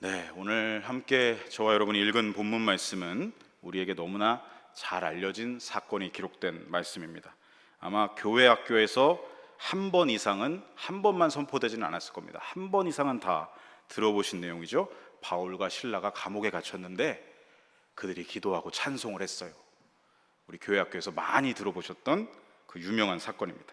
네, 오늘 함께 저와 여러분이 읽은 본문 말씀은 우리에게 너무나 잘 알려진 사건이 기록된 말씀입니다. 아마 교회 학교에서 한 번 이상은, 한 번만 선포되지는 않았을 겁니다. 한 번 이상은 다 들어보신 내용이죠. 바울과 실라가 감옥에 갇혔는데 그들이 기도하고 찬송을 했어요. 우리 교회 학교에서 많이 들어보셨던 그 유명한 사건입니다.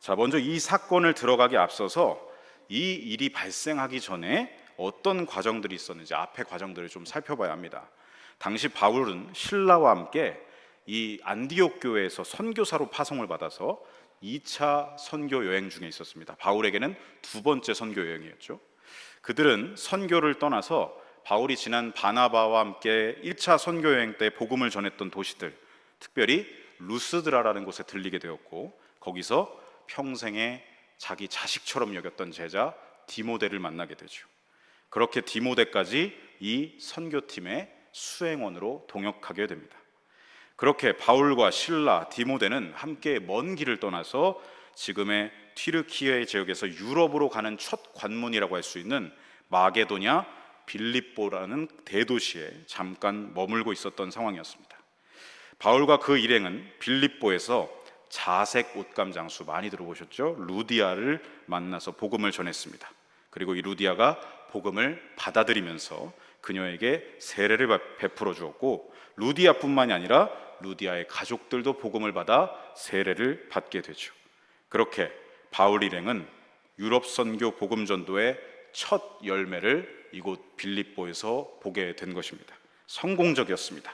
자, 먼저 이 사건을 들어가기 앞서서 이 일이 발생하기 전에 어떤 과정들이 있었는지 앞의 과정들을 좀 살펴봐야 합니다. 당시 바울은 신라와 함께 이 안디옥 교회에서 선교사로 파송을 받아서 2차 선교 여행 중에 있었습니다. 바울에게는 두 번째 선교 여행이었죠. 그들은 선교를 떠나서 바울이 지난 바나바와 함께 1차 선교 여행 때 복음을 전했던 도시들, 특별히 루스드라라는 곳에 들리게 되었고, 거기서 평생에 자기 자식처럼 여겼던 제자 디모데를 만나게 되죠. 그렇게 디모데까지 이 선교팀의 수행원으로 동역하게 됩니다. 그렇게 바울과 실라, 디모데는 함께 먼 길을 떠나서 지금의 튀르키예 지역에서 유럽으로 가는 첫 관문이라고 할 수 있는 마게도냐 빌립보라는 대도시에 잠깐 머물고 있었던 상황이었습니다. 바울과 그 일행은 빌립보에서 자색 옷감 장수, 많이 들어보셨죠? 루디아를 만나서 복음을 전했습니다. 그리고 이 루디아가 복음을 받아들이면서 그녀에게 세례를 베풀어 주었고, 루디아뿐만이 아니라 루디아의 가족들도 복음을 받아 세례를 받게 되죠. 그렇게 바울 일행은 유럽 선교 복음 전도의 첫 열매를 이곳 빌립보에서 보게 된 것입니다. 성공적이었습니다.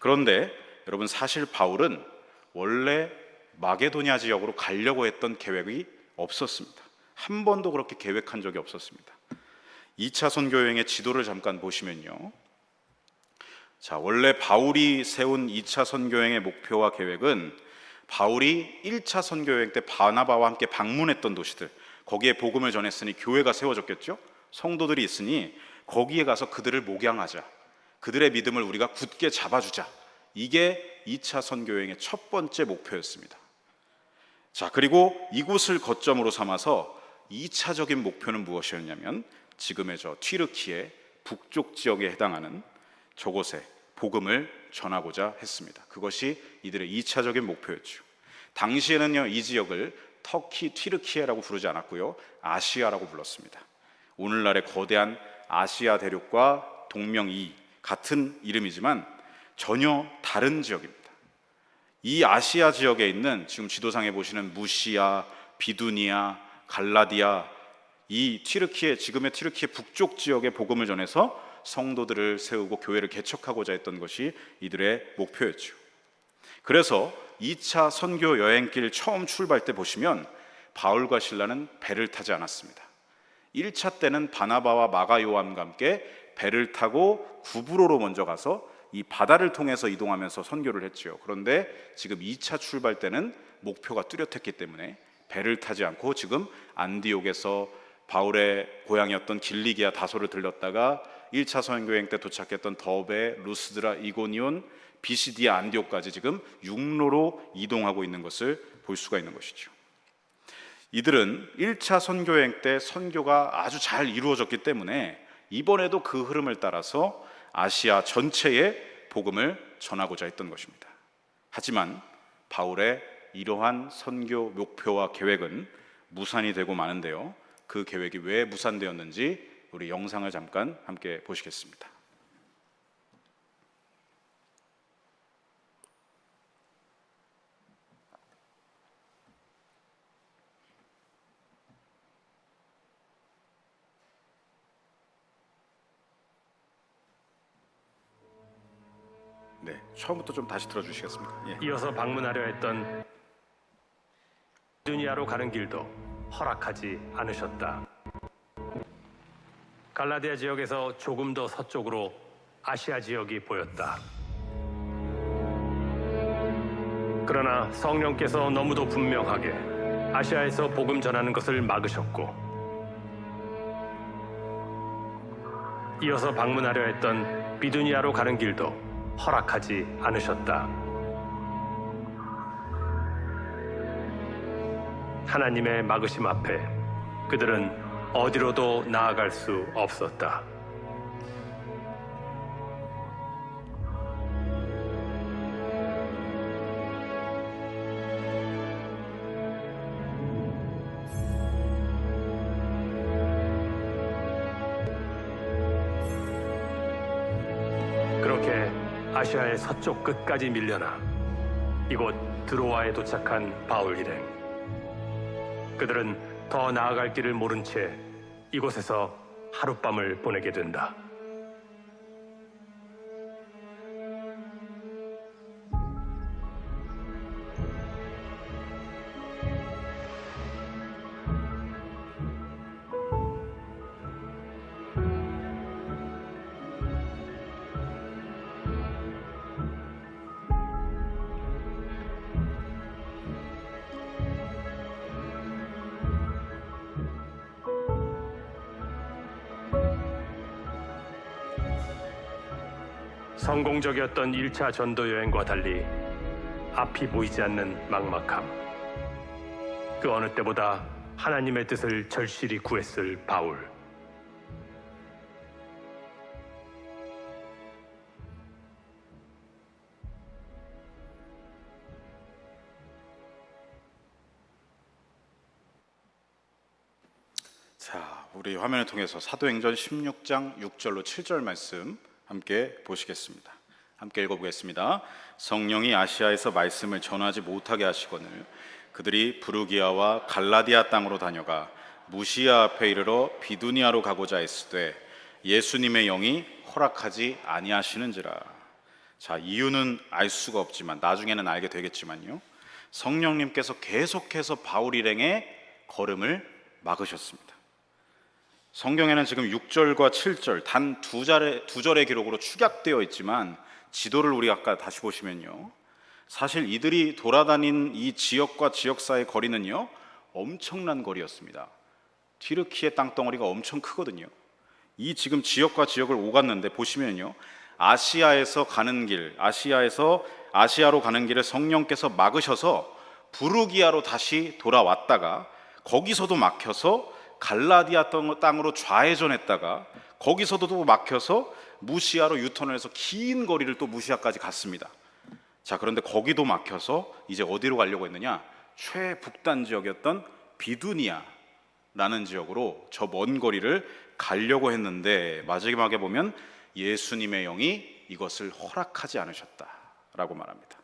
그런데 여러분, 사실 바울은 원래 마게도냐 지역으로 가려고 했던 계획이 없었습니다. 한 번도 그렇게 계획한 적이 없었습니다. 2차 선교 여행의 지도를 잠깐 보시면요, 자, 원래 바울이 세운 2차 선교 여행의 목표와 계획은 바울이 1차 선교 여행 때 바나바와 함께 방문했던 도시들, 거기에 복음을 전했으니 교회가 세워졌겠죠. 성도들이 있으니 거기에 가서 그들을 목양하자, 그들의 믿음을 우리가 굳게 잡아주자, 이게 2차 선교 여행의 첫 번째 목표였습니다. 자, 그리고 이곳을 거점으로 삼아서 2차적인 목표는 무엇이었냐면 지금의 저 튀르키예 북쪽 지역에 해당하는 저곳에 복음을 전하고자 했습니다. 그것이 이들의 2차적인 목표였죠. 당시에는요, 이 지역을 터키 튀르키예라고 부르지 않았고요, 아시아라고 불렀습니다. 오늘날의 거대한 아시아 대륙과 동명이 같은 이름이지만 전혀 다른 지역입니다. 이 아시아 지역에 있는 지금 지도상에 보시는 무시아, 비두니아, 갈라디아, 이 튀르키예, 지금의 튀르키예 북쪽 지역에 복음을 전해서 성도들을 세우고 교회를 개척하고자 했던 것이 이들의 목표였죠. 그래서 2차 선교 여행길 처음 출발 때 보시면 바울과 실라는 배를 타지 않았습니다. 1차 때는 바나바와 마가 요한과 함께 배를 타고 구브로로 먼저 가서 이 바다를 통해서 이동하면서 선교를 했죠. 그런데 지금 2차 출발 때는 목표가 뚜렷했기 때문에 배를 타지 않고 지금 안디옥에서 바울의 고향이었던 길리기아 다소를 들렸다가 1차 선교여행 때 도착했던 더베, 루스드라, 이고니온, 비시디아, 안디옥까지 지금 육로로 이동하고 있는 것을 볼 수가 있는 것이죠. 이들은 1차 선교여행 때 선교가 아주 잘 이루어졌기 때문에 이번에도 그 흐름을 따라서 아시아 전체에 복음을 전하고자 했던 것입니다. 하지만 바울의 이러한 선교 목표와 계획은 무산이 되고 마는데요, 그 계획이 왜 무산되었는지 우리 영상을 잠깐 함께 보시겠습니다. 네, 처음부터 좀 다시 들어주시겠습니까? 예. 이어서 방문하려 했던 두니아로 가는 길도 허락하지 않으셨다. 갈라디아 지역에서 조금 더 서쪽으로 아시아 지역이 보였다. 그러나 성령께서 너무도 분명하게 아시아에서 복음 전하는 것을 막으셨고, 이어서 방문하려 했던 비두니아로 가는 길도 허락하지 않으셨다. 하나님의 막으심 앞에 그들은 어디로도 나아갈 수 없었다. 그렇게 아시아의 서쪽 끝까지 밀려나 이곳 드로아에 도착한 바울 일행. 그들은 더 나아갈 길을 모른 채 이곳에서 하룻밤을 보내게 된다. 성공적이었던 1차 전도 여행과 달리 앞이 보이지 않는 막막함. 그 어느 때보다 하나님의 뜻을 절실히 구했을 바울. 자, 우리 화면을 통해서 사도행전 16장 6절로 7절 말씀 함께 보시겠습니다. 함께 읽어보겠습니다. 성령이 아시아에서 말씀을 전하지 못하게 하시거늘 그들이 부르기아와 갈라디아 땅으로 다녀가 무시아 앞에 이르러 비두니아로 가고자 했으되 예수님의 영이 허락하지 아니하시는지라. 자, 이유는 알 수가 없지만 나중에는 알게 되겠지만요, 성령님께서 계속해서 바울 일행의 걸음을 막으셨습니다. 성경에는 지금 6절과 7절 단 두 절의 기록으로 축약되어 있지만 지도를 우리가 아까 다시 보시면요, 사실 이들이 돌아다닌 이 지역과 지역 사이의 거리는요 엄청난 거리였습니다. 튀르키예 땅덩어리가 엄청 크거든요. 이 지금 지역과 지역을 오갔는데 보시면요, 아시아에서 가는 길, 아시아로 가는 길을 성령께서 막으셔서 부르기아로 다시 돌아왔다가 거기서도 막혀서 갈라디아 땅으로 좌회전했다가 거기서도 또 막혀서 무시아로 유턴을 해서 긴 거리를 또 무시아까지 갔습니다. 자, 그런데 거기도 막혀서 이제 어디로 가려고 했느냐? 최북단 지역이었던 비두니아라는 지역으로 저 먼 거리를 가려고 했는데 마지막에 보면 예수님의 영이 이것을 허락하지 않으셨다라고 말합니다.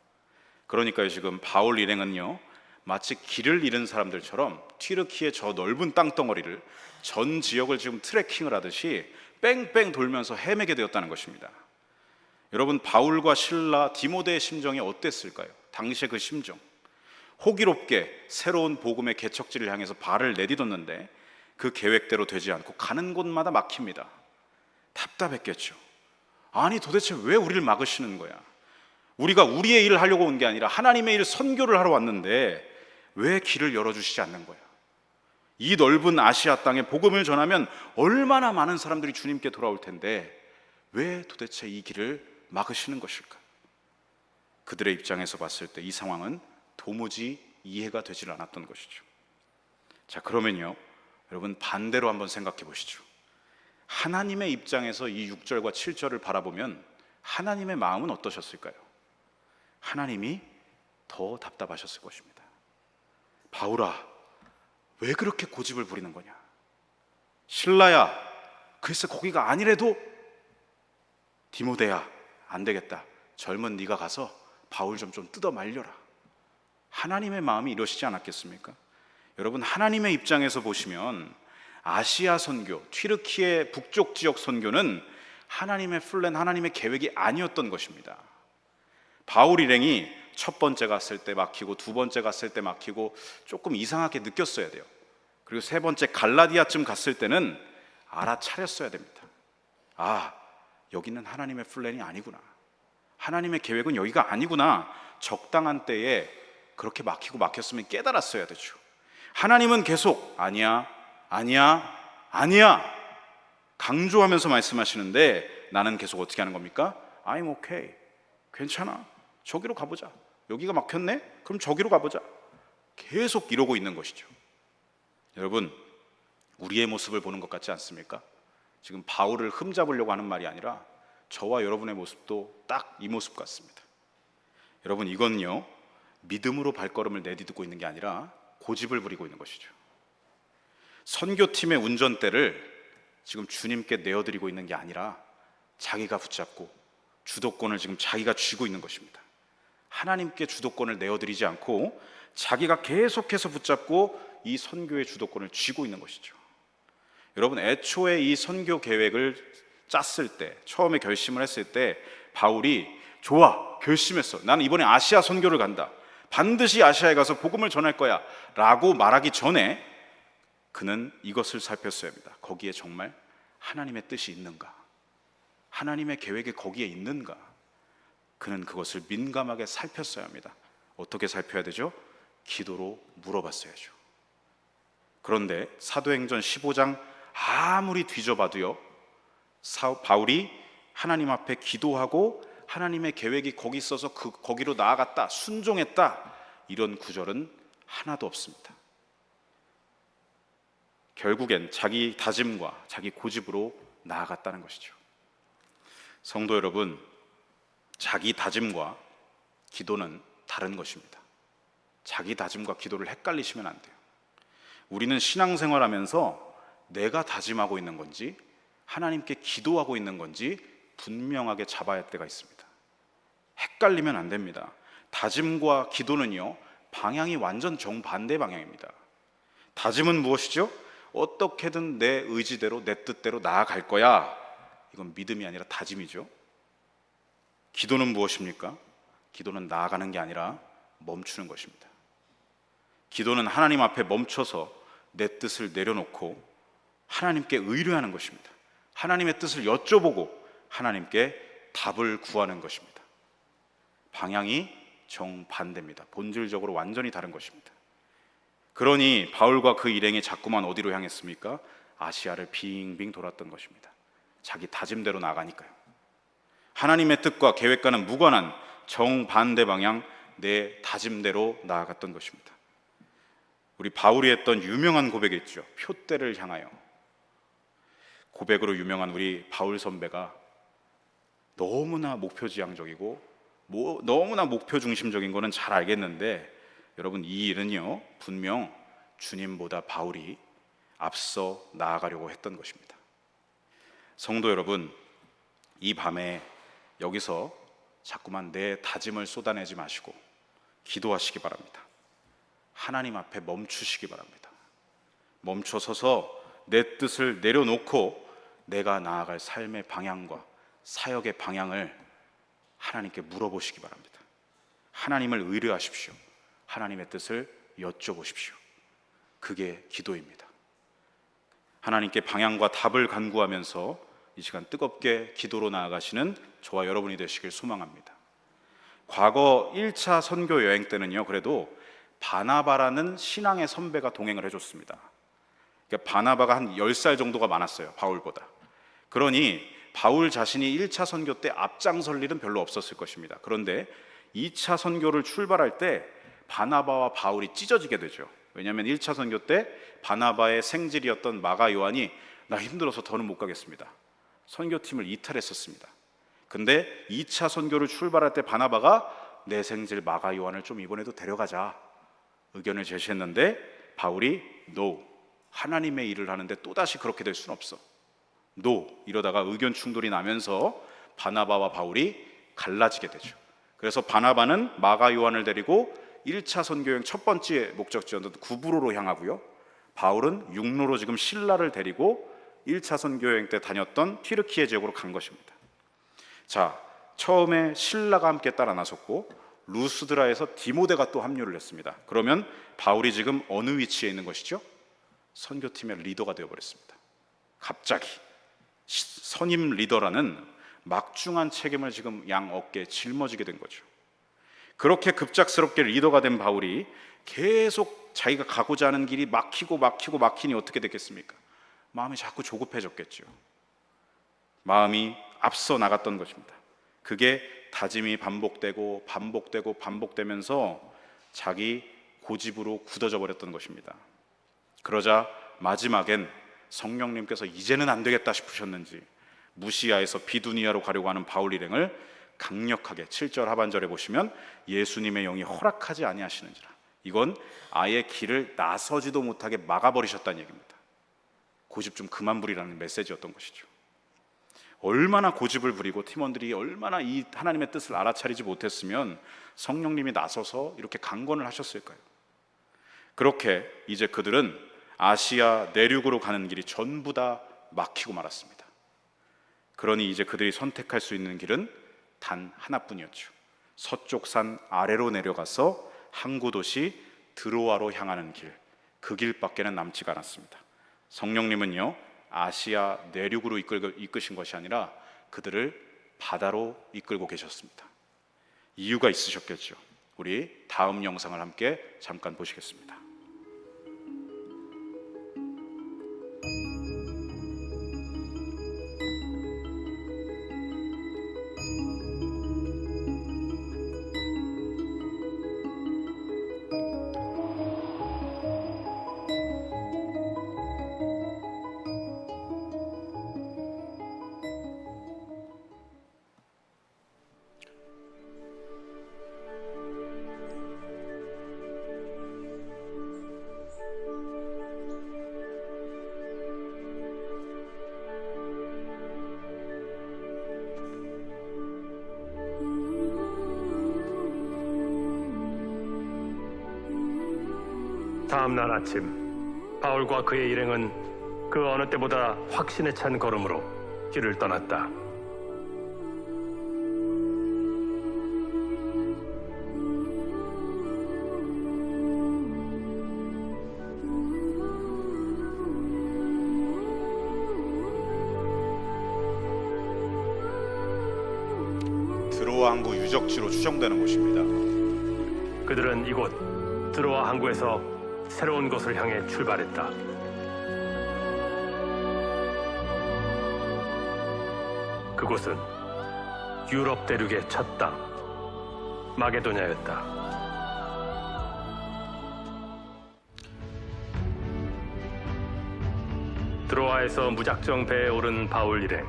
그러니까요, 지금 바울 일행은요 마치 길을 잃은 사람들처럼 튀르키의 저 넓은 땅덩어리를 전 지역을 지금 트레킹을 하듯이 뺑뺑 돌면서 헤매게 되었다는 것입니다. 여러분, 바울과 실라, 디모데의 심정이 어땠을까요? 당시의 그 심정, 호기롭게 새로운 복음의 개척지를 향해서 발을 내딛었는데 그 계획대로 되지 않고 가는 곳마다 막힙니다. 답답했겠죠. 아니 도대체 왜 우리를 막으시는 거야? 우리가 우리의 일을 하려고 온 게 아니라 하나님의 일 선교를 하러 왔는데 왜 길을 열어주시지 않는 거야? 이 넓은 아시아 땅에 복음을 전하면 얼마나 많은 사람들이 주님께 돌아올 텐데 왜 도대체 이 길을 막으시는 것일까? 그들의 입장에서 봤을 때 이 상황은 도무지 이해가 되질 않았던 것이죠. 자, 그러면요, 여러분 반대로 한번 생각해 보시죠. 하나님의 입장에서 이 6절과 7절을 바라보면 하나님의 마음은 어떠셨을까요? 하나님이 더 답답하셨을 것입니다. 바울아, 왜 그렇게 고집을 부리는 거냐? 실라야, 글쎄 거기가 아니래도. 디모데야, 안 되겠다. 젊은 네가 가서 바울 좀 뜯어 말려라. 하나님의 마음이 이러시지 않았겠습니까? 여러분, 하나님의 입장에서 보시면 아시아 선교, 튀르키예 북쪽 지역 선교는 하나님의 플랜, 하나님의 계획이 아니었던 것입니다. 바울 일행이 첫 번째 갔을 때 막히고 두 번째 갔을 때 막히고 조금 이상하게 느꼈어야 돼요. 그리고 세 번째 갈라디아쯤 갔을 때는 알아차렸어야 됩니다. 아, 여기는 하나님의 플랜이 아니구나. 하나님의 계획은 여기가 아니구나. 적당한 때에 그렇게 막히고 막혔으면 깨달았어야 되죠. 하나님은 계속 아니야, 아니야, 아니야 강조하면서 말씀하시는데 나는 계속 어떻게 하는 겁니까? I'm okay, 괜찮아, 저기로 가보자. 여기가 막혔네? 그럼 저기로 가보자. 계속 이러고 있는 것이죠. 여러분, 우리의 모습을 보는 것 같지 않습니까? 지금 바울을 흠잡으려고 하는 말이 아니라 저와 여러분의 모습도 딱 이 모습 같습니다. 여러분, 이건요 믿음으로 발걸음을 내딛고 있는 게 아니라 고집을 부리고 있는 것이죠. 선교팀의 운전대를 지금 주님께 내어드리고 있는 게 아니라 자기가 붙잡고 주도권을 지금 자기가 쥐고 있는 것입니다. 하나님께 주도권을 내어드리지 않고 자기가 계속해서 붙잡고 이 선교의 주도권을 쥐고 있는 것이죠. 여러분, 애초에 이 선교 계획을 짰을 때, 처음에 결심을 했을 때 바울이 좋아, 결심했어, 나는 이번에 아시아 선교를 간다, 반드시 아시아에 가서 복음을 전할 거야 라고 말하기 전에 그는 이것을 살폈어야 합니다. 거기에 정말 하나님의 뜻이 있는가, 하나님의 계획이 거기에 있는가, 그는 그것을 민감하게 살폈어야 합니다. 어떻게 살펴야 되죠? 기도로 물어봤어야죠. 그런데 사도행전 15장 아무리 뒤져봐도요, 바울이 하나님 앞에 기도하고 하나님의 계획이 거기 있어서 거기로 나아갔다, 순종했다, 이런 구절은 하나도 없습니다. 결국엔 자기 다짐과 자기 고집으로 나아갔다는 것이죠. 성도 여러분, 자기 다짐과 기도는 다른 것입니다. 자기 다짐과 기도를 헷갈리시면 안 돼요. 우리는 신앙생활하면서 내가 다짐하고 있는 건지 하나님께 기도하고 있는 건지 분명하게 잡아야 할 때가 있습니다. 헷갈리면 안 됩니다. 다짐과 기도는요, 방향이 완전 정반대 방향입니다. 다짐은 무엇이죠? 어떻게든 내 의지대로, 내 뜻대로 나아갈 거야. 이건 믿음이 아니라 다짐이죠. 기도는 무엇입니까? 기도는 나아가는 게 아니라 멈추는 것입니다. 기도는 하나님 앞에 멈춰서 내 뜻을 내려놓고 하나님께 의뢰하는 것입니다. 하나님의 뜻을 여쭤보고 하나님께 답을 구하는 것입니다. 방향이 정반대입니다. 본질적으로 완전히 다른 것입니다. 그러니 바울과 그 일행이 자꾸만 어디로 향했습니까? 아시아를 빙빙 돌았던 것입니다. 자기 다짐대로 나가니까요. 하나님의 뜻과 계획과는 무관한 정반대 방향, 내 다짐대로 나아갔던 것입니다. 우리 바울이 했던 유명한 고백이 있죠. 표대를 향하여. 고백으로 유명한 우리 바울 선배가 너무나 목표지향적이고 너무나 목표 중심적인 거는 잘 알겠는데, 여러분, 이 일은요 분명 주님보다 바울이 앞서 나아가려고 했던 것입니다. 성도 여러분, 이 밤에 여기서 자꾸만 내 다짐을 쏟아내지 마시고 기도하시기 바랍니다. 하나님 앞에 멈추시기 바랍니다. 멈춰서서 내 뜻을 내려놓고 내가 나아갈 삶의 방향과 사역의 방향을 하나님께 물어보시기 바랍니다. 하나님을 의뢰하십시오. 하나님의 뜻을 여쭤보십시오. 그게 기도입니다. 하나님께 방향과 답을 간구하면서 이 시간 뜨겁게 기도로 나아가시는 저와 여러분이 되시길 소망합니다. 과거 1차 선교 여행 때는요, 그래도 바나바라는 신앙의 선배가 동행을 해줬습니다. 그러니까 바나바가 한 10살 정도가 많았어요, 바울보다. 그러니 바울 자신이 1차 선교 때 앞장설 일은 별로 없었을 것입니다. 그런데 2차 선교를 출발할 때 바나바와 바울이 찢어지게 되죠. 왜냐하면 1차 선교 때 바나바의 생질이었던 마가 요한이 나 힘들어서 더는 못 가겠습니다. 선교팀을 이탈했었습니다. 근데 2차 선교를 출발할 때 바나바가 내 생질 마가 요한을 좀 이번에도 데려가자 의견을 제시했는데 바울이 NO, 하나님의 일을 하는데 또다시 그렇게 될 수는 없어, NO, 이러다가 의견 충돌이 나면서 바나바와 바울이 갈라지게 되죠. 그래서 바나바는 마가 요한을 데리고 1차 선교여행 첫 번째 목적지였던 구브로로 향하고요, 바울은 육로로 지금 실라를 데리고 1차 선교여행 때 다녔던 튀르키예 지역으로 간 것입니다. 자, 처음에 실라가 함께 따라 나섰고 루스드라에서 디모데가 또 합류를 했습니다. 그러면 바울이 지금 어느 위치에 있는 것이죠? 선교팀의 리더가 되어버렸습니다. 갑자기 선임 리더라는 막중한 책임을 지금 양 어깨에 짊어지게 된 거죠. 그렇게 급작스럽게 리더가 된 바울이 계속 자기가 가고자 하는 길이 막히니 어떻게 됐겠습니까? 마음이 자꾸 조급해졌겠죠. 마음이 앞서 나갔던 것입니다. 그게 다짐이 반복되면서 자기 고집으로 굳어져 버렸던 것입니다. 그러자 마지막엔 성령님께서 이제는 안 되겠다 싶으셨는지 무시야에서 비두니아로 가려고 하는 바울 일행을 강력하게 7절 하반절에 보시면 예수님의 영이 허락하지 아니하시는지라, 이건 아예 길을 나서지도 못하게 막아버리셨다는 얘기입니다. 고집 좀 그만 부리라는 메시지였던 것이죠. 얼마나 고집을 부리고 팀원들이 얼마나 이 하나님의 뜻을 알아차리지 못했으면 성령님이 나서서 이렇게 강권을 하셨을까요? 그렇게 이제 그들은 아시아 내륙으로 가는 길이 전부 다 막히고 말았습니다. 그러니 이제 그들이 선택할 수 있는 길은 단 하나뿐이었죠. 서쪽 산 아래로 내려가서 항구 도시 드로아로 향하는 길, 그 길밖에는 남지가 않았습니다. 성령님은요, 아시아 내륙으로 이끄신 것이 아니라 그들을 바다로 이끌고 계셨습니다. 이유가 있으셨겠죠. 우리 다음 영상을 함께 잠깐 보시겠습니다. 다음 날 아침 바울과 그의 일행은 그 어느 때보다 확신에 찬 걸음으로 길을 떠났다. 드로아 항구 유적지로 추정되는 곳입니다. 그들은 이곳 드로아 항구에서 새로운 곳을 향해 출발했다. 그곳은 유럽 대륙의 첫 땅, 마게도냐였다. 드로아에서 무작정 배에 오른 바울 일행.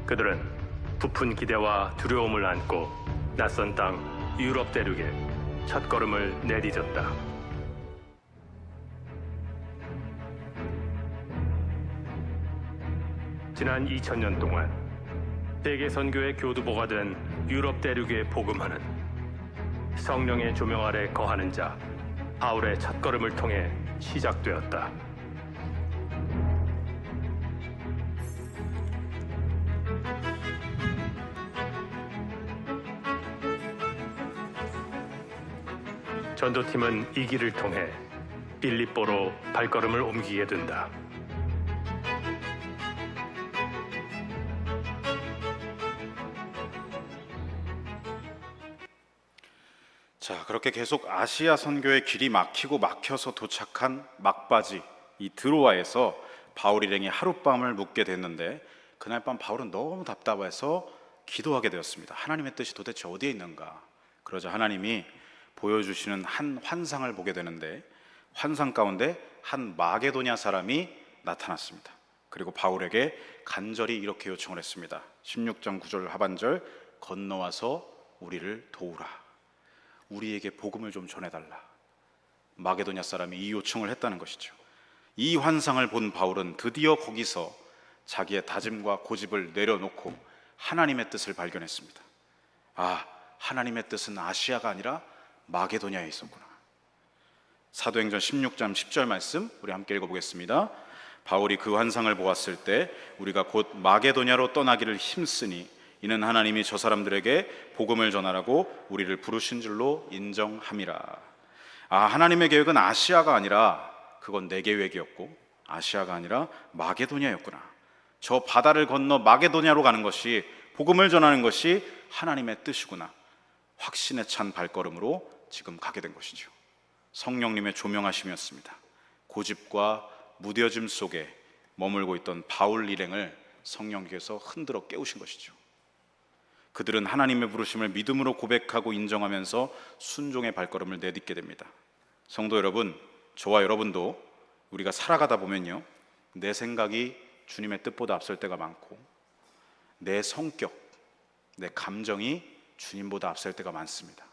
그들은 부푼 기대와 두려움을 안고 낯선 땅 유럽 대륙에 첫걸음을 내디뎠다. 지난 2000년 동안 세계 선교의 교두보가 된 유럽 대륙의 복음화는 성령의 조명 아래 거하는 자 바울의 첫걸음을 통해 시작되었다. 전도팀은 이 길을 통해 빌립보로 발걸음을 옮기게 된다. 자, 그렇게 계속 아시아 선교의 길이 막히고 막혀서 도착한 막바지 이 드로아에서 바울 일행이 하룻밤을 묵게 됐는데, 그날 밤 바울은 너무 답답해서 기도하게 되었습니다. 하나님의 뜻이 도대체 어디에 있는가? 그러자 하나님이 보여주시는 한 환상을 보게 되는데, 환상 가운데 한 마게도냐 사람이 나타났습니다. 그리고 바울에게 간절히 이렇게 요청을 했습니다. 16장 9절 하반절, 건너와서 우리를 도우라. 우리에게 복음을 좀 전해달라. 마게도냐 사람이 이 요청을 했다는 것이죠. 이 환상을 본 바울은 드디어 거기서 자기의 다짐과 고집을 내려놓고 하나님의 뜻을 발견했습니다. 아, 하나님의 뜻은 아시아가 아니라 마게도냐에 있었구나. 사도행전 16장 10절 말씀 우리 함께 읽어보겠습니다. 바울이 그 환상을 보았을 때 우리가 곧 마게도냐로 떠나기를 힘쓰니 이는 하나님이 저 사람들에게 복음을 전하라고 우리를 부르신 줄로 인정함이라. 아, 하나님의 계획은 아시아가 아니라, 그건 내 계획이었고 아시아가 아니라 마게도냐였구나. 저 바다를 건너 마게도냐로 가는 것이, 복음을 전하는 것이 하나님의 뜻이구나. 확신에 찬 발걸음으로 지금 가게 된 것이죠. 성령님의 조명하심이었습니다. 고집과 무뎌짐 속에 머물고 있던 바울 일행을 성령께서 흔들어 깨우신 것이죠. 그들은 하나님의 부르심을 믿음으로 고백하고 인정하면서 순종의 발걸음을 내딛게 됩니다. 성도 여러분, 저와 여러분도 우리가 살아가다 보면요, 내 생각이 주님의 뜻보다 앞설 때가 많고, 내 성격, 내 감정이 주님보다 앞설 때가 많습니다.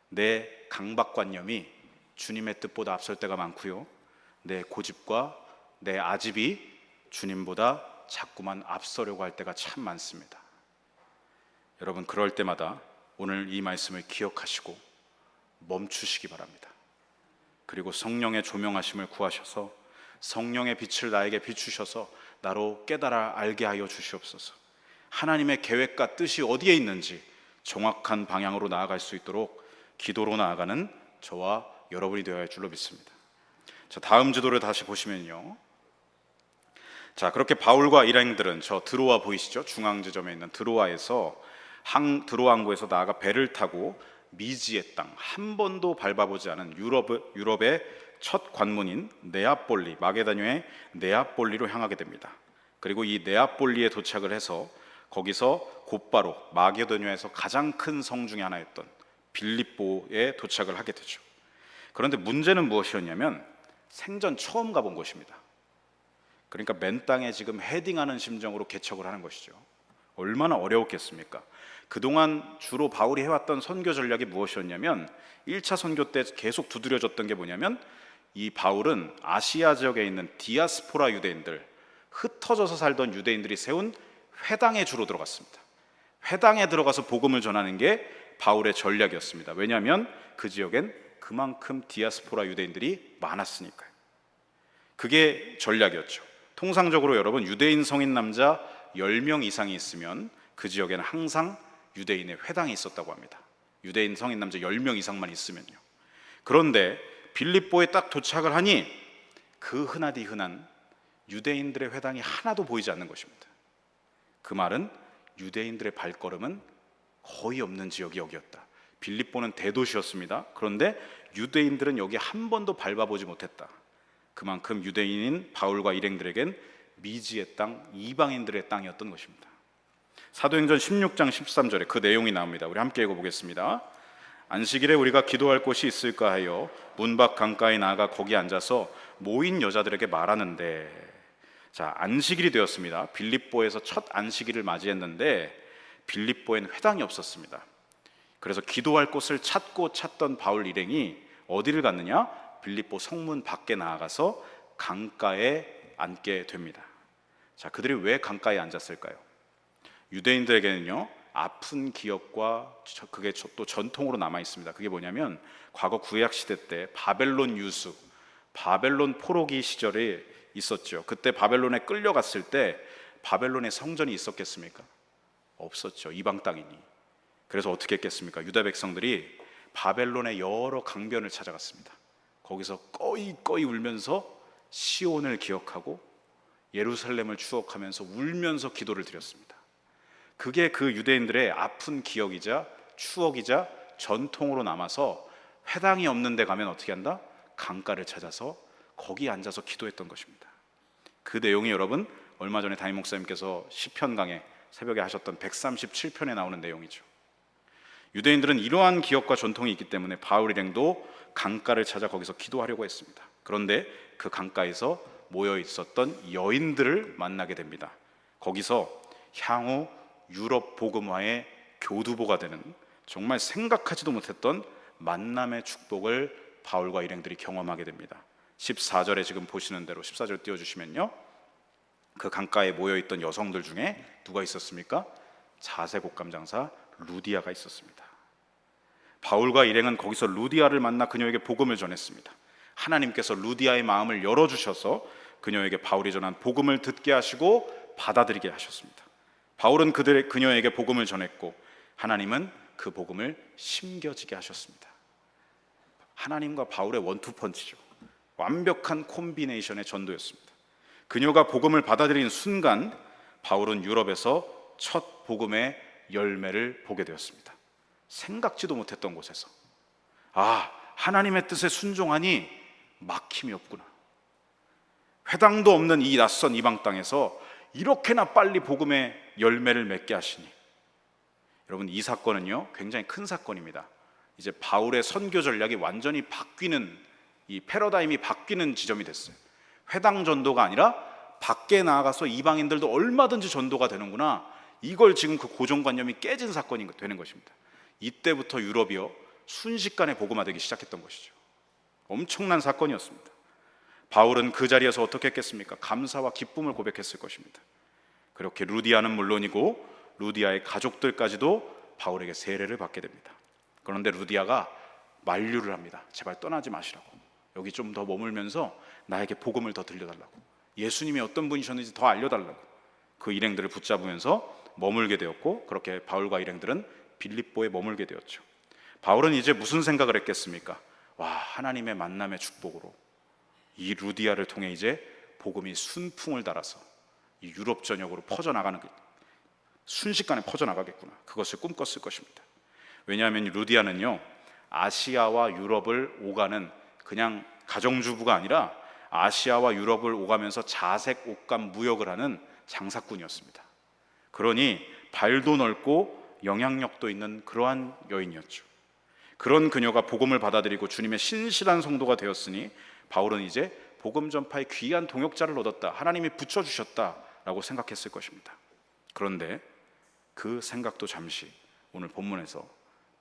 내 강박관념이 주님의 뜻보다 앞설 때가 많고요, 내 고집과 내 아집이 주님보다 자꾸만 앞서려고 할 때가 참 많습니다. 여러분, 그럴 때마다 오늘 이 말씀을 기억하시고 멈추시기 바랍니다. 그리고 성령의 조명하심을 구하셔서 성령의 빛을 나에게 비추셔서 나로 깨달아 알게 하여 주시옵소서. 하나님의 계획과 뜻이 어디에 있는지 정확한 방향으로 나아갈 수 있도록 기도로 나아가는 저와 여러분이 되어야 할 줄로 믿습니다. 자, 다음 지도를 다시 보시면요, 자, 그렇게 바울과 일행들은 저 드로아 보이시죠? 중앙 지점에 있는 드로아에서 드로아 항구에서 나아가 배를 타고 미지의 땅, 한 번도 밟아보지 않은 유럽의 첫 관문인 네아폴리, 마게다니아의 네아폴리로 향하게 됩니다. 그리고 이 네아폴리에 도착을 해서 거기서 곧바로 마게도니아에서 가장 큰 성 중에 하나였던 빌립보에 도착을 하게 되죠. 그런데 문제는 무엇이었냐면 생전 처음 가본 곳입니다. 그러니까 맨 땅에 지금 헤딩하는 심정으로 개척을 하는 것이죠. 얼마나 어려웠겠습니까? 그동안 주로 바울이 해왔던 선교 전략이 무엇이었냐면 1차 선교 때 계속 두드려졌던 게 뭐냐면 이 바울은 아시아 지역에 있는 디아스포라 유대인들, 흩어져서 살던 유대인들이 세운 회당에 주로 들어갔습니다. 회당에 들어가서 복음을 전하는 게 바울의 전략이었습니다. 왜냐하면 그 지역엔 그만큼 디아스포라 유대인들이 많았으니까요. 그게 전략이었죠. 통상적으로 여러분, 유대인 성인 남자 10명 이상이 있으면 그 지역에는 항상 유대인의 회당이 있었다고 합니다. 유대인 성인 남자 10명 이상만 있으면요. 그런데 빌립보에 딱 도착을 하니 그 흔하디 흔한 유대인들의 회당이 하나도 보이지 않는 것입니다. 그 말은 유대인들의 발걸음은 거의 없는 지역이 여기였다. 빌립보는 대도시였습니다. 그런데 유대인들은 여기 한 번도 밟아보지 못했다. 그만큼 유대인인 바울과 일행들에겐 미지의 땅, 이방인들의 땅이었던 것입니다. 사도행전 16장 13절에 그 내용이 나옵니다. 우리 함께 읽어보겠습니다. 안식일에 우리가 기도할 곳이 있을까 하여 문 밖 강가에 나아가 거기 앉아서 모인 여자들에게 말하는데, 자, 안식일이 되었습니다. 빌립보에서 첫 안식일을 맞이했는데 빌립보엔 회당이 없었습니다. 그래서 기도할 곳을 찾던 바울 일행이 어디를 갔느냐? 빌립보 성문 밖에 나아가서 강가에 앉게 됩니다. 자, 그들이 왜 강가에 앉았을까요? 유대인들에게는요, 아픈 기억과 그게 또 전통으로 남아 있습니다. 그게 뭐냐면 과거 구약 시대 때 바벨론 유수, 바벨론 포로기 시절에 있었죠. 그때 바벨론에 끌려갔을 때 바벨론에 성전이 있었겠습니까? 없었죠. 이방 땅이니. 그래서 어떻게 했겠습니까? 유다 백성들이 바벨론의 여러 강변을 찾아갔습니다. 거기서 꺼이 울면서 시온을 기억하고 예루살렘을 추억하면서 울면서 기도를 드렸습니다. 그게 그 유대인들의 아픈 기억이자 추억이자 전통으로 남아서 회당이 없는 데 가면 어떻게 한다? 강가를 찾아서 거기 앉아서 기도했던 것입니다. 그 내용이 여러분 얼마 전에 담임 목사님께서 시편 강해 새벽에 하셨던 137편에 나오는 내용이죠. 유대인들은 이러한 기억과 전통이 있기 때문에 바울 일행도 강가를 찾아 거기서 기도하려고 했습니다. 그런데 그 강가에서 모여 있었던 여인들을 만나게 됩니다. 거기서 향후 유럽 복음화의 교두보가 되는 정말 생각하지도 못했던 만남의 축복을 바울과 일행들이 경험하게 됩니다. 14절에 지금 보시는 대로 14절 띄워주시면요, 그 강가에 모여있던 여성들 중에 누가 있었습니까? 자세곡감 장사 루디아가 있었습니다. 바울과 일행은 거기서 루디아를 만나 그녀에게 복음을 전했습니다. 하나님께서 루디아의 마음을 열어주셔서 그녀에게 바울이 전한 복음을 듣게 하시고 받아들이게 하셨습니다. 바울은 그녀에게 복음을 전했고 하나님은 그 복음을 심겨지게 하셨습니다. 하나님과 바울의 원투펀치죠. 완벽한 콤비네이션의 전도였습니다. 그녀가 복음을 받아들인 순간 바울은 유럽에서 첫 복음의 열매를 보게 되었습니다. 생각지도 못했던 곳에서 하나님의 뜻에 순종하니 막힘이 없구나. 회당도 없는 이 낯선 이방 땅에서 이렇게나 빨리 복음의 열매를 맺게 하시니, 여러분 이 사건은요 굉장히 큰 사건입니다. 이제 바울의 선교 전략이 완전히 바뀌는, 이 패러다임이 바뀌는 지점이 됐어요. 회당 전도가 아니라 밖에 나아가서 이방인들도 얼마든지 전도가 되는구나, 이걸 지금 그 고정관념이 깨진 사건이 되는 것입니다. 이때부터 유럽이요 순식간에 복음화되기 시작했던 것이죠. 엄청난 사건이었습니다. 바울은 그 자리에서 어떻게 했겠습니까? 감사와 기쁨을 고백했을 것입니다. 그렇게 루디아는 물론이고 루디아의 가족들까지도 바울에게 세례를 받게 됩니다. 그런데 루디아가 만류를 합니다. 제발 떠나지 마시라고. 여기 좀 더 머물면서 나에게 복음을 더 들려달라고, 예수님이 어떤 분이셨는지 더 알려달라고. 그 일행들을 붙잡으면서 머물게 되었고, 그렇게 바울과 일행들은 빌립보에 머물게 되었죠. 바울은 이제 무슨 생각을 했겠습니까? 와, 하나님의 만남의 축복으로 이 루디아를 통해 이제 복음이 순풍을 달아서 이 유럽 전역으로 퍼져나가는, 순식간에 퍼져나가겠구나, 그것을 꿈꿨을 것입니다. 왜냐하면 루디아는요, 아시아와 유럽을 오가는 그냥 가정주부가 아니라 아시아와 유럽을 오가면서 자색 옷감 무역을 하는 장사꾼이었습니다. 그러니 발도 넓고 영향력도 있는 그러한 여인이었죠. 그런 그녀가 복음을 받아들이고 주님의 신실한 성도가 되었으니 바울은 이제 복음 전파의 귀한 동역자를 얻었다, 하나님이 붙여주셨다라고 생각했을 것입니다. 그런데 그 생각도 잠시 오늘 본문에서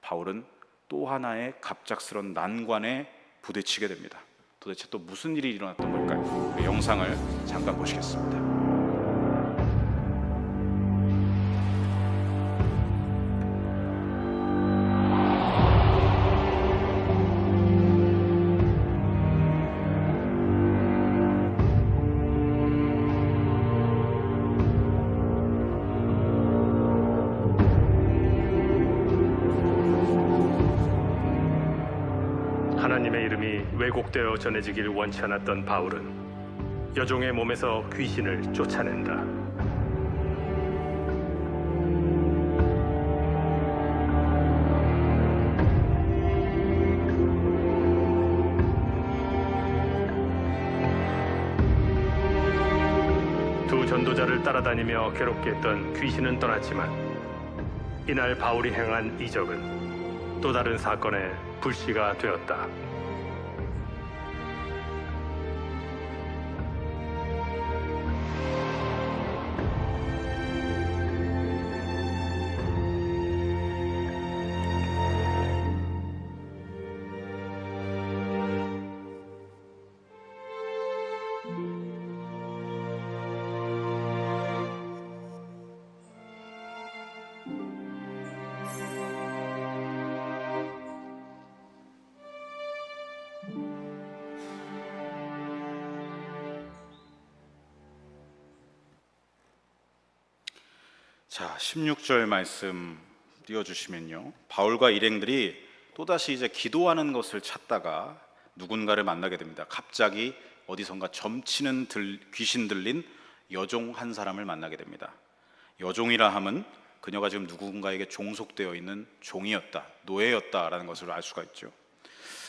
바울은 또 하나의 갑작스런 난관에 부딪히게 됩니다. 도대체 또 무슨 일이 일어났던 걸까요? 우리 영상을 잠깐 보시겠습니다. 하나님의 이름이 왜곡되어 전해지길 원치 않았던 바울은 여종의 몸에서 귀신을 쫓아낸다. 두 전도자를 따라다니며 괴롭게 했던 귀신은 떠났지만 이날 바울이 행한 이적은 또 다른 사건의 불씨가 되었다. 자, 16절 말씀 띄워주시면요, 바울과 일행들이 또다시 이제 기도하는 것을 찾다가 누군가를 만나게 됩니다. 갑자기 어디선가 점치는 귀신 들린 여종 한 사람을 만나게 됩니다. 여종이라 함은 그녀가 지금 누군가에게 종속되어 있는 종이었다, 노예였다라는 것을 알 수가 있죠.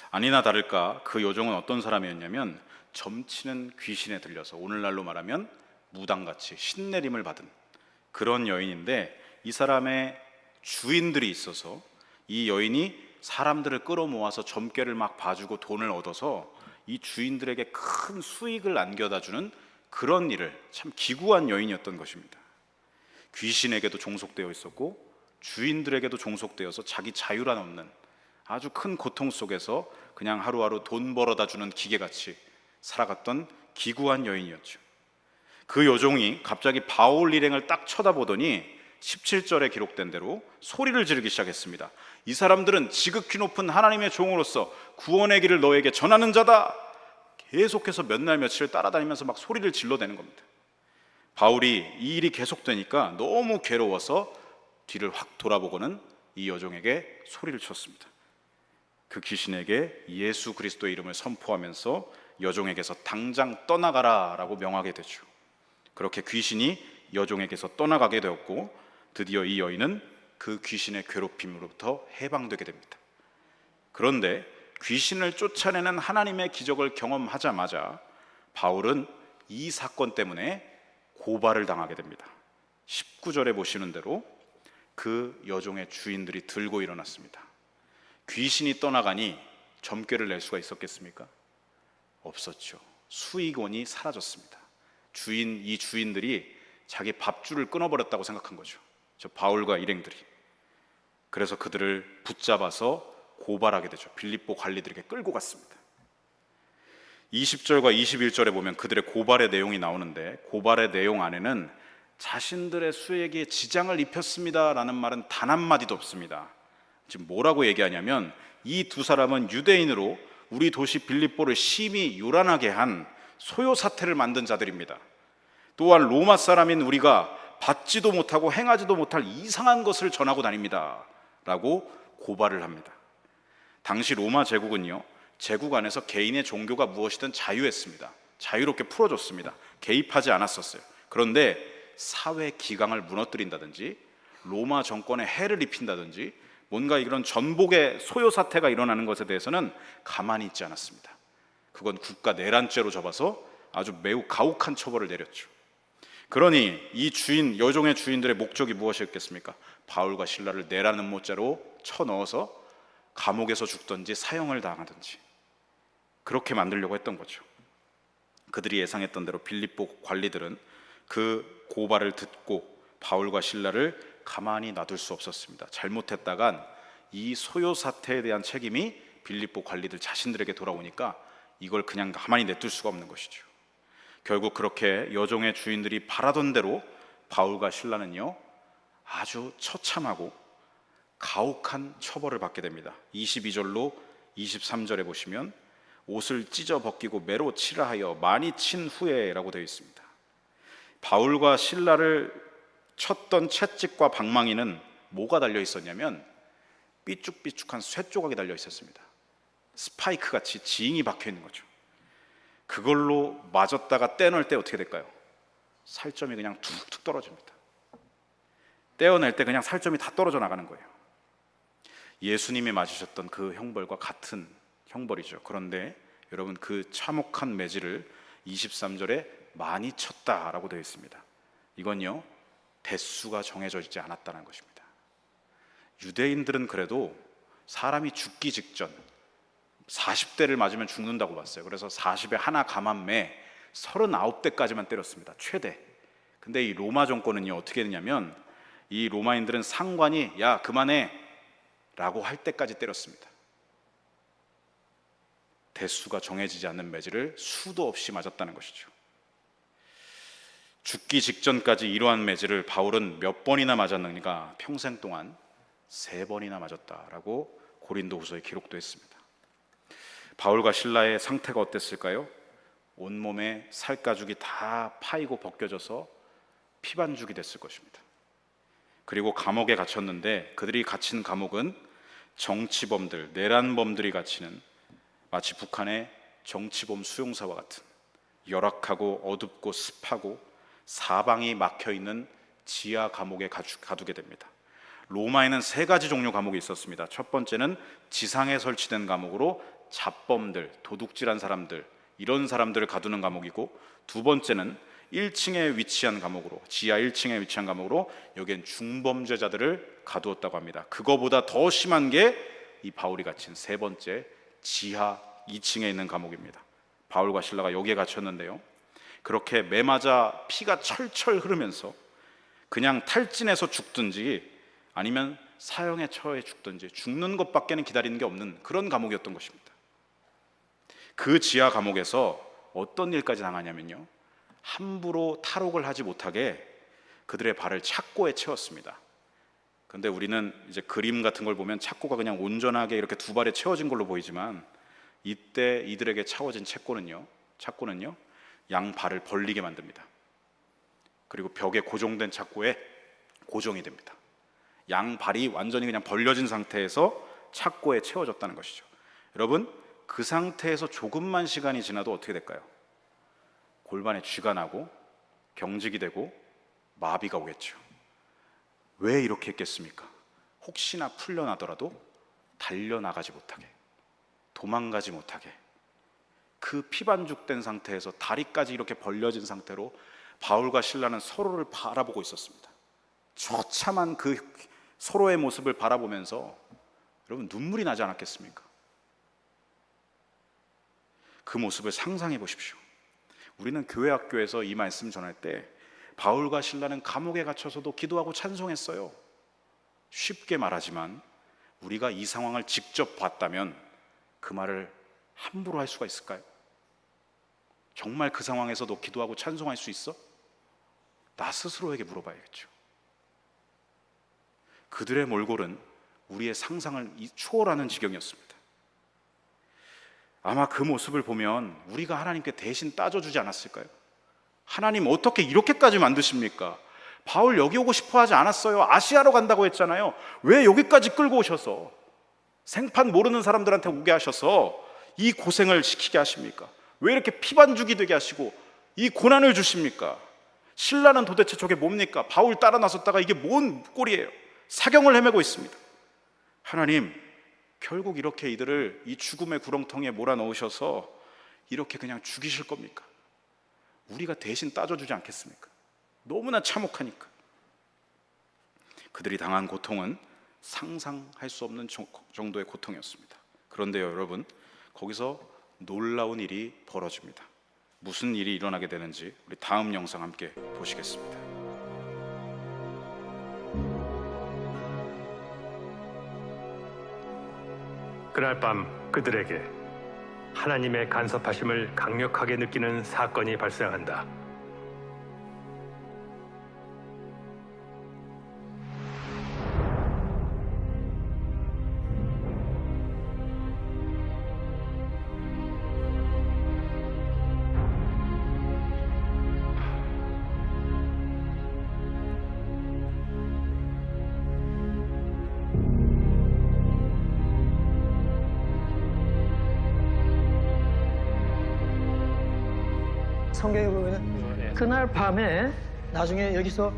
아니나 다를까 그 여종은 어떤 사람이었냐면 점치는 귀신에 들려서 오늘날로 말하면 무당같이 신내림을 받은 그런 여인인데, 이 사람의 주인들이 있어서 이 여인이 사람들을 끌어모아서 점괘를 막 봐주고 돈을 얻어서 이 주인들에게 큰 수익을 안겨다주는 그런 일을, 참 기구한 여인이었던 것입니다. 귀신에게도 종속되어 있었고 주인들에게도 종속되어서 자기 자유란 없는 아주 큰 고통 속에서 그냥 하루하루 돈 벌어다 주는 기계같이 살아갔던 기구한 여인이었죠. 그 여종이 갑자기 바울 일행을 딱 쳐다보더니 17절에 기록된 대로 소리를 지르기 시작했습니다. 이 사람들은 지극히 높은 하나님의 종으로서 구원의 길을 너에게 전하는 자다. 계속해서 몇 날 며칠 따라다니면서 막 소리를 질러대는 겁니다. 바울이 이 일이 계속되니까 너무 괴로워서 뒤를 확 돌아보고는 이 여종에게 소리를 쳤습니다. 그 귀신에게 예수 그리스도의 이름을 선포하면서 여종에게서 당장 떠나가라 라고 명하게 되죠. 그렇게 귀신이 여종에게서 떠나가게 되었고 드디어 이 여인은 그 귀신의 괴롭힘으로부터 해방되게 됩니다. 그런데 귀신을 쫓아내는 하나님의 기적을 경험하자마자 바울은 이 사건 때문에 고발을 당하게 됩니다. 19절에 보시는 대로 그 여종의 주인들이 들고 일어났습니다. 귀신이 떠나가니 점괘를 낼 수가 있었겠습니까? 없었죠. 수익원이 사라졌습니다. 이 주인들이 자기 밥줄을 끊어버렸다고 생각한 거죠. 저 바울과 일행들이. 그래서 그들을 붙잡아서 고발하게 되죠. 빌립보 관리들에게 끌고 갔습니다. 20절과 21절에 보면 그들의 고발의 내용이 나오는데, 고발의 내용 안에는 자신들의 수에게 지장을 입혔습니다라는 말은 단 한마디도 없습니다. 지금 뭐라고 얘기하냐면 이 두 사람은 유대인으로 우리 도시 빌립보를 심히 요란하게 한 소요 사태를 만든 자들입니다. 또한 로마 사람인 우리가 받지도 못하고 행하지도 못할 이상한 것을 전하고 다닙니다 라고 고발을 합니다. 당시 로마 제국은요, 제국 안에서 개인의 종교가 무엇이든 자유했습니다. 자유롭게 풀어줬습니다. 개입하지 않았었어요. 그런데 사회 기강을 무너뜨린다든지 로마 정권에 해를 입힌다든지 뭔가 이런 전복의 소요 사태가 일어나는 것에 대해서는 가만히 있지 않았습니다. 그건 국가 내란죄로 접어서 아주 매우 가혹한 처벌을 내렸죠. 그러니 이 주인, 여종의 주인들의 목적이 무엇이었겠습니까? 바울과 실라를 내란 음모죄로 쳐넣어서 감옥에서 죽든지 사형을 당하든지 그렇게 만들려고 했던 거죠. 그들이 예상했던 대로 빌립보 관리들은 그 고발을 듣고 바울과 실라를 가만히 놔둘 수 없었습니다. 잘못했다간 이 소요 사태에 대한 책임이 빌립보 관리들 자신들에게 돌아오니까 이걸 그냥 가만히 냅둘 수가 없는 것이죠. 결국 그렇게 여종의 주인들이 바라던 대로 바울과 실라는요, 아주 처참하고 가혹한 처벌을 받게 됩니다. 22절로 23절에 보시면 옷을 찢어 벗기고 매로 치라 하여 많이 친 후에 라고 되어 있습니다. 바울과 실라를 쳤던 채찍과 방망이는 뭐가 달려 있었냐면 삐쭉삐쭉한 쇠 조각이 달려 있었습니다. 스파이크 같이 지잉이 박혀 있는 거죠. 그걸로 맞았다가 떼어낼 때 어떻게 될까요? 살점이 그냥 툭툭 떨어집니다. 떼어낼 때 그냥 살점이 다 떨어져 나가는 거예요. 예수님이 맞으셨던 그 형벌과 같은 형벌이죠. 그런데 여러분, 그 참혹한 매질을 23절에 많이 쳤다라고 되어 있습니다. 이건요, 대수가 정해져 있지 않았다는 것입니다. 유대인들은 그래도 사람이 죽기 직전 40대를 맞으면 죽는다고 봤어요. 그래서 40에 하나 감안매 39대까지만 때렸습니다. 최대. 근데 이 로마 정권은요, 어떻게 했냐면 이 로마인들은 상관이 야 그만해 라고 할 때까지 때렸습니다. 대수가 정해지지 않는 매질을 수도 없이 맞았다는 것이죠. 죽기 직전까지 이러한 매질을 바울은 몇 번이나 맞았는가? 평생 동안 3번이나 맞았다라고 고린도후서에 기록도 했습니다. 바울과 실라의 상태가 어땠을까요? 온몸에 살가죽이 다 파이고 벗겨져서 피반죽이 됐을 것입니다. 그리고 감옥에 갇혔는데 그들이 갇힌 감옥은 정치범들, 내란범들이 갇히는 마치 북한의 정치범 수용소와 같은 열악하고 어둡고 습하고 사방이 막혀있는 지하 감옥에 가두게 됩니다. 로마에는 3가지 종류 감옥이 있었습니다. 첫 번째는 지상에 설치된 감옥으로 잡범들, 도둑질한 사람들, 이런 사람들을 가두는 감옥이고, 두 번째는 1층에 위치한 감옥으로, 지하 1층에 위치한 감옥으로 여기엔 중범죄자들을 가두었다고 합니다. 그거보다 더 심한 게 이 바울이 갇힌 3번째 지하 2층에 있는 감옥입니다. 바울과 실라가 여기에 갇혔는데요, 그렇게 매 맞아 피가 철철 흐르면서 그냥 탈진해서 죽든지 아니면 사형에 처해 죽든지 죽는 것밖에는 기다리는 게 없는 그런 감옥이었던 것입니다. 그 지하 감옥에서 어떤 일까지 당하냐면요, 함부로 탈옥을 하지 못하게 그들의 발을 착고에 채웠습니다. 근데 우리는 이제 그림 같은 걸 보면 착고가 그냥 온전하게 이렇게 2발에 채워진 걸로 보이지만, 이때 이들에게 차워진 착고는요 양 발을 벌리게 만듭니다. 그리고 벽에 고정된 착고에 고정이 됩니다. 양 발이 완전히 그냥 벌려진 상태에서 착고에 채워졌다는 것이죠. 여러분, 그 상태에서 조금만 시간이 지나도 어떻게 될까요? 골반에 쥐가 나고 경직이 되고 마비가 오겠죠. 왜 이렇게 했겠습니까? 혹시나 풀려나더라도 달려나가지 못하게, 도망가지 못하게, 그 피반죽된 상태에서 다리까지 이렇게 벌려진 상태로 바울과 실라는 서로를 바라보고 있었습니다. 처참한 그 서로의 모습을 바라보면서 여러분, 눈물이 나지 않았겠습니까? 그 모습을 상상해 보십시오. 우리는 교회 학교에서 이 말씀 전할 때 바울과 실라는 감옥에 갇혀서도 기도하고 찬송했어요. 쉽게 말하지만 우리가 이 상황을 직접 봤다면 그 말을 함부로 할 수가 있을까요? 정말 그 상황에서도 기도하고 찬송할 수 있어? 나 스스로에게 물어봐야겠죠. 그들의 몰골은 우리의 상상을 초월하는 지경이었습니다. 아마 그 모습을 보면 우리가 하나님께 대신 따져주지 않았을까요? 하나님 어떻게 이렇게까지 만드십니까? 바울 여기 오고 싶어 하지 않았어요. 아시아로 간다고 했잖아요. 왜 여기까지 끌고 오셔서 생판 모르는 사람들한테 오게 하셔서 이 고생을 시키게 하십니까? 왜 이렇게 피반죽이 되게 하시고 이 고난을 주십니까? 신라는 도대체 저게 뭡니까? 바울 따라 나섰다가 이게 뭔 꼴이에요? 사경을 헤매고 있습니다. 하나님, 결국 이렇게 이들을 이 죽음의 구렁텅이에 몰아넣으셔서 이렇게 그냥 죽이실 겁니까? 우리가 대신 따져주지 않겠습니까? 너무나 참혹하니까. 그들이 당한 고통은 상상할 수 없는 정도의 고통이었습니다. 그런데요, 여러분, 거기서 놀라운 일이 벌어집니다. 무슨 일이 일어나게 되는지 우리 다음 영상 함께 보시겠습니다. 그날 밤 그들에게 하나님의 간섭하심을 강력하게 느끼는 사건이 발생한다. 성경에 보면은 그날 밤에 나중에 여기서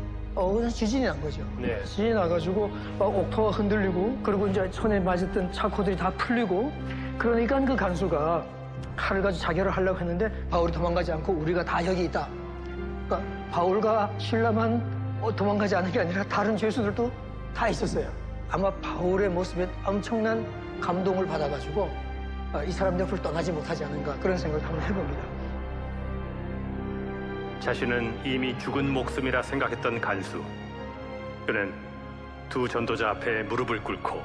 지진이 난 거죠. 네. 지진이 나가지고 막 옥토가 흔들리고 그리고 이제 손에 맞았던 차코들이 다 풀리고 그러니까 그 간수가 칼을 가지고 자결을 하려고 했는데 바울이 도망가지 않고 우리가 다 여기 있다. 그러니까 바울과 실라만 도망가지 않은 게 아니라 다른 죄수들도 다 있었어요. 아마 바울의 모습에 엄청난 감동을 받아가지고 이 사람들 앞을 떠나지 못하지 않은가 그런 생각을 한번 해봅니다. 자신은 이미 죽은 목숨이라 생각했던 간수. 그는 두 전도자 앞에 무릎을 꿇고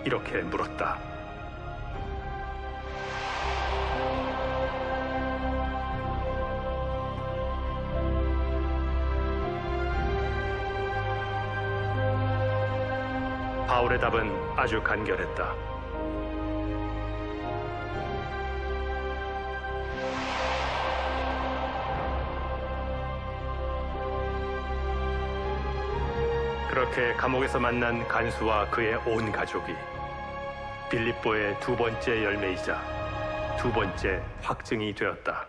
이렇게 물었다. 바울의 답은 아주 간결했다. 그렇게 감옥에서 만난 간수와 그의 온 가족이 빌립보의 두 번째 열매이자 두 번째 확증이 되었다.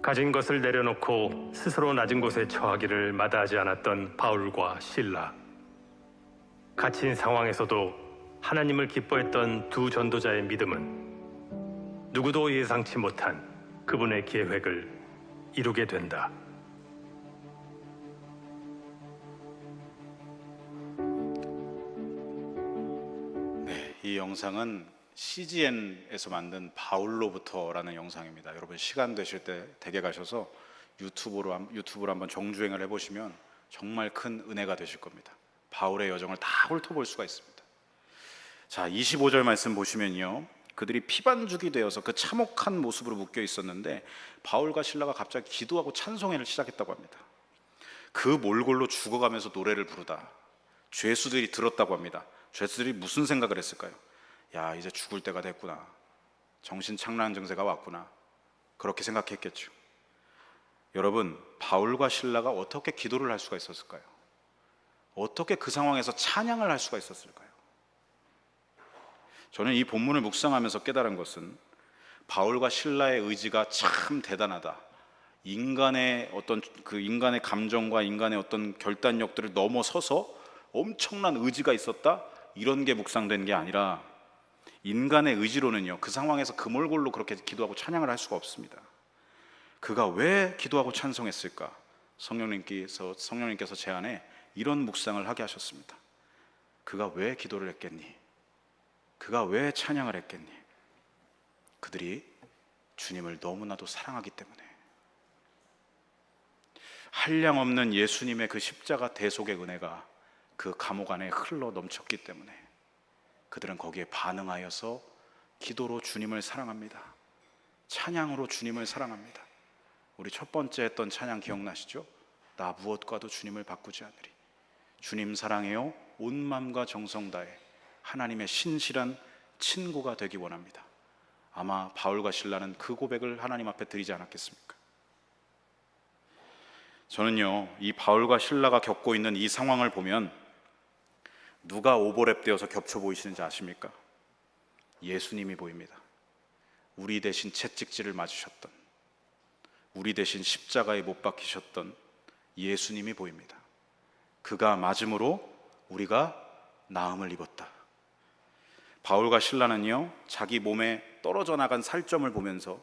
가진 것을 내려놓고 스스로 낮은 곳에 처하기를 마다하지 않았던 바울과 실라. 갇힌 상황에서도 하나님을 기뻐했던 두 전도자의 믿음은 누구도 예상치 못한 그분의 계획을 이루게 된다. 이 영상은 CGN에서 만든 바울로부터라는 영상입니다. 여러분 시간 되실 때 댁에 가셔서 유튜브로 한번 정주행을 해보시면 정말 큰 은혜가 되실 겁니다. 바울의 여정을 다 훑어볼 수가 있습니다. 자, 25절 말씀 보시면요, 그들이 피반죽이 되어서 그 참혹한 모습으로 묶여 있었는데 바울과 실라가 갑자기 기도하고 찬송회를 시작했다고 합니다. 그 몰골로 죽어가면서 노래를 부르다 죄수들이 들었다고 합니다. 죄수들이 무슨 생각을 했을까요? 야, 이제 죽을 때가 됐구나, 정신착란 증세가 왔구나, 그렇게 생각했겠죠. 여러분, 바울과 실라가 어떻게 기도를 할 수가 있었을까요? 어떻게 그 상황에서 찬양을 할 수가 있었을까요? 저는 이 본문을 묵상하면서 깨달은 것은 바울과 실라의 의지가 참 대단하다. 인간의 감정과 인간의 어떤 결단력들을 넘어서서 엄청난 의지가 있었다, 이런 게 묵상된 게 아니라 인간의 의지로는요, 그 상황에서 그몰골로 그렇게 기도하고 찬양을 할 수가 없습니다. 그가 왜 기도하고 찬송했을까? 성령님께서 제 안에 이런 묵상을 하게 하셨습니다. 그가 왜 기도를 했겠니? 그가 왜 찬양을 했겠니? 그들이 주님을 너무나도 사랑하기 때문에, 한량없는 예수님의 그 십자가 대속의 은혜가 그 감옥 안에 흘러 넘쳤기 때문에 그들은 거기에 반응하여서 기도로 주님을 사랑합니다. 찬양으로 주님을 사랑합니다. 우리 첫 번째 했던 찬양 기억나시죠? 나 무엇과도 주님을 바꾸지 않으리. 주님 사랑해요. 온 마음과 정성 다해 하나님의 신실한 친구가 되기 원합니다. 아마 바울과 실라는 그 고백을 하나님 앞에 드리지 않았겠습니까? 저는요, 이 바울과 실라가 겪고 있는 이 상황을 보면 누가 오버랩 되어서 겹쳐 보이시는지 아십니까? 예수님이 보입니다. 우리 대신 채찍질을 맞으셨던, 우리 대신 십자가에 못 박히셨던 예수님이 보입니다. 그가 맞음으로 우리가 나음을 입었다. 바울과 실라는요, 자기 몸에 떨어져 나간 살점을 보면서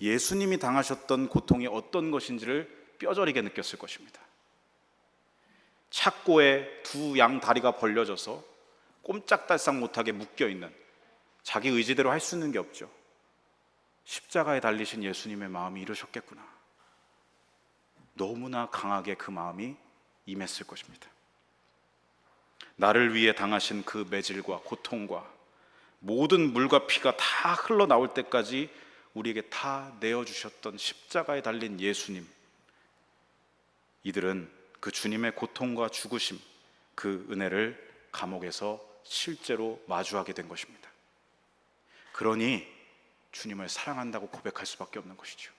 예수님이 당하셨던 고통이 어떤 것인지를 뼈저리게 느꼈을 것입니다. 착고에 두 양 다리가 벌려져서 꼼짝달싹 못하게 묶여있는, 자기 의지대로 할 수 있는 게 없죠. 십자가에 달리신 예수님의 마음이 이러셨겠구나. 너무나 강하게 그 마음이 임했을 것입니다. 나를 위해 당하신 그 매질과 고통과 모든 물과 피가 다 흘러나올 때까지 우리에게 다 내어주셨던 십자가에 달린 예수님, 이들은 그 주님의 고통과 죽으심, 그 은혜를 감옥에서 실제로 마주하게 된 것입니다. 그러니 주님을 사랑한다고 고백할 수밖에 없는 것이죠.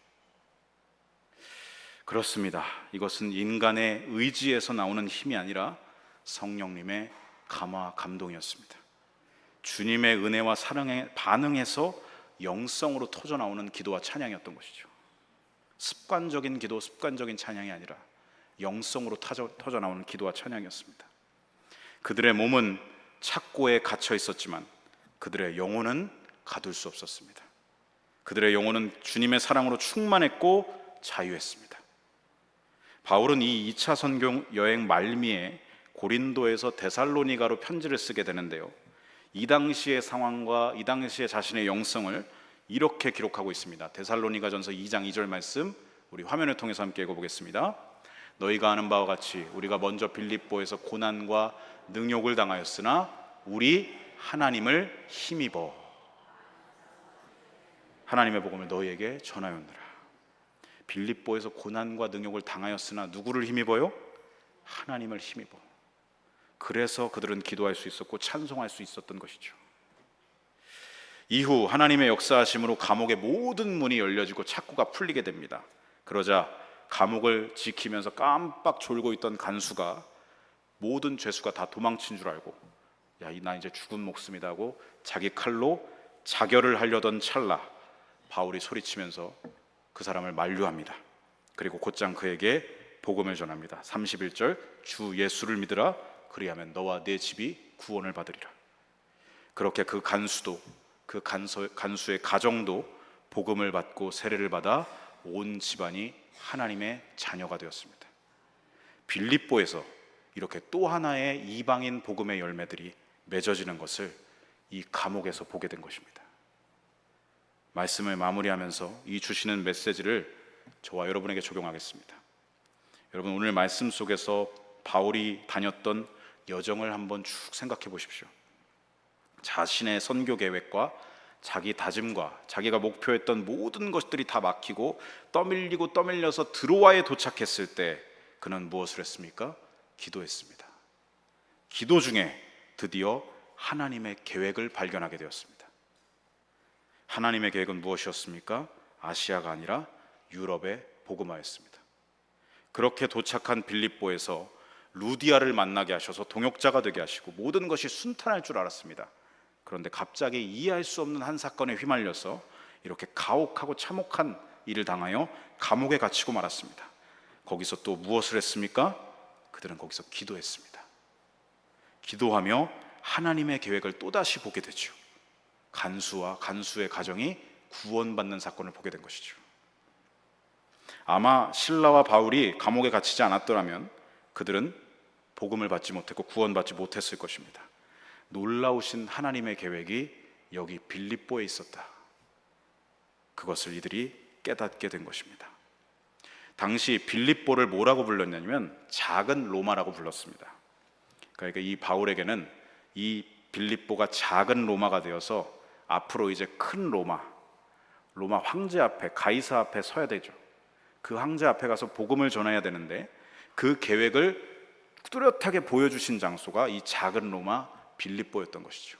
그렇습니다. 이것은 인간의 의지에서 나오는 힘이 아니라 성령님의 감화 감동이었습니다. 주님의 은혜와 사랑에 반응해서 영성으로 터져나오는 기도와 찬양이었던 것이죠. 습관적인 기도, 습관적인 찬양이 아니라 영성으로 터져나오는 기도와 찬양이었습니다. 그들의 몸은 착고에 갇혀 있었지만 그들의 영혼은 가둘 수 없었습니다. 그들의 영혼은 주님의 사랑으로 충만했고 자유했습니다. 바울은 이 2차 선교 여행 말미에 고린도에서 데살로니가로 편지를 쓰게 되는데요, 이 당시의 상황과 이 당시의 자신의 영성을 이렇게 기록하고 있습니다. 데살로니가전서 2장 2절 말씀, 우리 화면을 통해서 함께 읽어보겠습니다. 너희가 아는 바와 같이 우리가 먼저 빌립보에서 고난과 능욕을 당하였으나 우리 하나님을 힘입어 하나님의 복음을 너희에게 전하였느라. 빌립보에서 고난과 능욕을 당하였으나 누구를 힘입어요? 하나님을 힘입어. 그래서 그들은 기도할 수 있었고 찬송할 수 있었던 것이죠. 이후 하나님의 역사하심으로 감옥의 모든 문이 열려지고 착고가 풀리게 됩니다. 그러자 감옥을 지키면서 깜빡 졸고 있던 간수가 모든 죄수가 다 도망친 줄 알고, 야, 나 이제 죽은 목숨이다 하고 자기 칼로 자결을 하려던 찰나 바울이 소리치면서 그 사람을 만류합니다. 그리고 곧장 그에게 복음을 전합니다. 31절, 주 예수를 믿으라. 그리하면 너와 네 집이 구원을 받으리라. 그렇게 그 간수도, 그 간수의 가정도 복음을 받고 세례를 받아 온 집안이 하나님의 자녀가 되었습니다. 빌립보에서 이렇게 또 하나의 이방인 복음의 열매들이 맺어지는 것을 이 감옥에서 보게 된 것입니다. 말씀을 마무리하면서 이 주시는 메시지를 저와 여러분에게 적용하겠습니다. 여러분, 오늘 말씀 속에서 바울이 다녔던 여정을 한번 쭉 생각해 보십시오. 자신의 선교 계획과 자기 다짐과 자기가 목표했던 모든 것들이 다 막히고 떠밀리고 떠밀려서 드로아에 도착했을 때 그는 무엇을 했습니까? 기도했습니다. 기도 중에 드디어 하나님의 계획을 발견하게 되었습니다. 하나님의 계획은 무엇이었습니까? 아시아가 아니라 유럽의 복음화였습니다. 그렇게 도착한 빌립보에서 루디아를 만나게 하셔서 동역자가 되게 하시고 모든 것이 순탄할 줄 알았습니다. 그런데 갑자기 이해할 수 없는 한 사건에 휘말려서 이렇게 가혹하고 참혹한 일을 당하여 감옥에 갇히고 말았습니다. 거기서 또 무엇을 했습니까? 그들은 거기서 기도했습니다. 기도하며 하나님의 계획을 또다시 보게 되죠. 간수와 간수의 가정이 구원받는 사건을 보게 된 것이죠. 아마 실라와 바울이 감옥에 갇히지 않았더라면 그들은 복음을 받지 못했고 구원받지 못했을 것입니다. 놀라우신 하나님의 계획이 여기 빌립보에 있었다. 그것을 이들이 깨닫게 된 것입니다. 당시 빌립보를 뭐라고 불렀냐면 작은 로마라고 불렀습니다. 그러니까 이 바울에게는 이 빌립보가 작은 로마가 되어서 앞으로 이제 큰 로마 황제 앞에, 가이사 앞에 서야 되죠. 그 황제 앞에 가서 복음을 전해야 되는데 그 계획을 뚜렷하게 보여주신 장소가 이 작은 로마 빌립보였던 것이죠.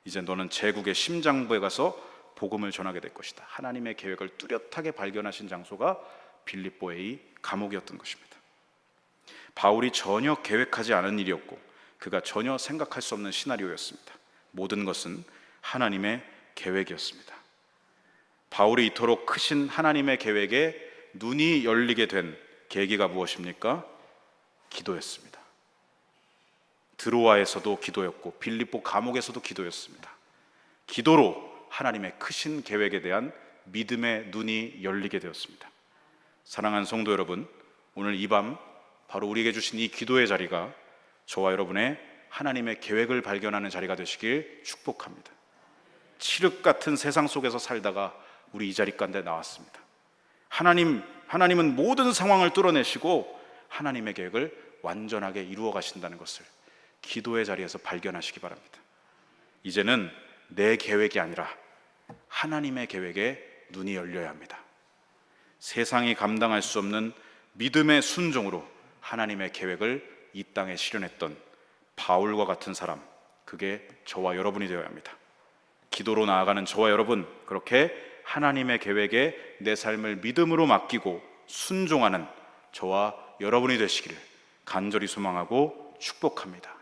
이제 너는 제국의 심장부에 가서 복음을 전하게 될 것이다. 하나님의 계획을 뚜렷하게 발견하신 장소가 빌립보의 감옥이었던 것입니다. 바울이 전혀 계획하지 않은 일이었고 그가 전혀 생각할 수 없는 시나리오였습니다. 모든 것은 하나님의 계획이었습니다. 바울이 이토록 크신 하나님의 계획에 눈이 열리게 된 계기가 무엇입니까? 기도였습니다. 드로아에서도 기도였고 빌립보 감옥에서도 기도였습니다. 기도로 하나님의 크신 계획에 대한 믿음의 눈이 열리게 되었습니다. 사랑하는 성도 여러분, 오늘 이 밤 바로 우리에게 주신 이 기도의 자리가 저와 여러분의 하나님의 계획을 발견하는 자리가 되시길 축복합니다. 칠흑 같은 세상 속에서 살다가 우리 이 자리 가운데 나왔습니다. 하나님은 모든 상황을 뚫어내시고 하나님의 계획을 완전하게 이루어 가신다는 것을 기도의 자리에서 발견하시기 바랍니다. 이제는 내 계획이 아니라 하나님의 계획에 눈이 열려야 합니다. 세상이 감당할 수 없는 믿음의 순종으로 하나님의 계획을 이 땅에 실현했던 바울과 같은 사람, 그게 저와 여러분이 되어야 합니다. 기도로 나아가는 저와 여러분, 그렇게 하나님의 계획에 내 삶을 믿음으로 맡기고 순종하는 저와 여러분이 되시기를 간절히 소망하고 축복합니다.